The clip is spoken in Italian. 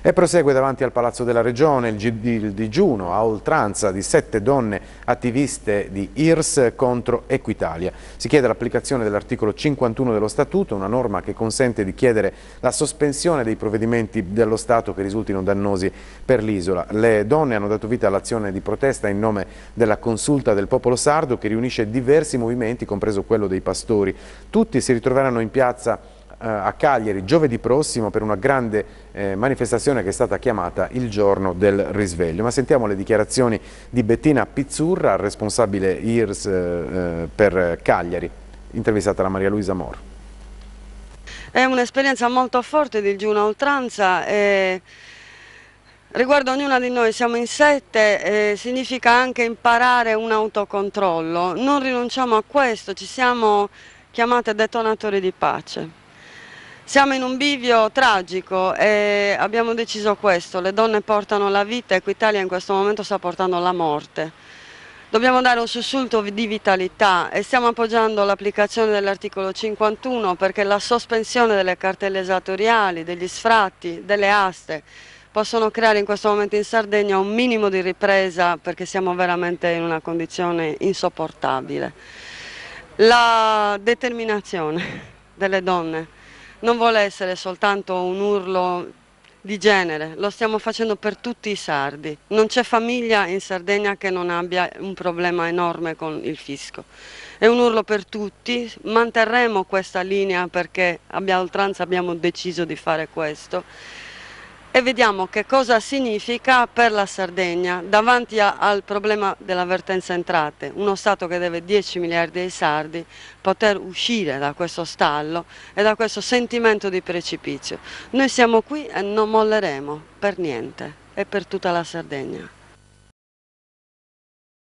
E prosegue davanti al Palazzo della Regione il digiuno a oltranza di 7 donne attiviste di IRS contro Equitalia. Si chiede l'applicazione dell'articolo 51 dello Statuto, una norma che consente di chiedere la sospensione dei provvedimenti dello Stato che risultino dannosi per l'isola. Le donne hanno dato vita all'azione di protesta in nome della Consulta del Popolo Sardo, che riunisce diversi movimenti, compreso quello dei pastori. Tutti si ritroveranno in piazza a Cagliari giovedì prossimo per una grande manifestazione che è stata chiamata il giorno del risveglio. Ma sentiamo le dichiarazioni di Bettina Pizzurra, responsabile IRS per Cagliari, intervistata da Maria Luisa Moro. È un'esperienza molto forte di digiuno a oltranza. Riguardo ognuna di noi, siamo in 7, significa anche imparare un autocontrollo. Non rinunciamo a questo, ci siamo chiamate detonatori di pace. Siamo in un bivio tragico e abbiamo deciso questo: le donne portano la vita, Equitalia in questo momento sta portando la morte. Dobbiamo dare un sussulto di vitalità e stiamo appoggiando l'applicazione dell'articolo 51, perché la sospensione delle cartelle esattoriali, degli sfratti, delle aste possono creare in questo momento in Sardegna un minimo di ripresa, perché siamo veramente in una condizione insopportabile. La determinazione delle donne non vuole essere soltanto un urlo di genere, lo stiamo facendo per tutti i sardi. Non c'è famiglia in Sardegna che non abbia un problema enorme con il fisco. È un urlo per tutti, manterremo questa linea perché a oltranza abbiamo deciso di fare questo. E vediamo che cosa significa per la Sardegna davanti al problema della vertenza entrate, uno Stato che deve 10 miliardi ai sardi, poter uscire da questo stallo e da questo sentimento di precipizio. Noi siamo qui e non molleremo per niente, e per tutta la Sardegna.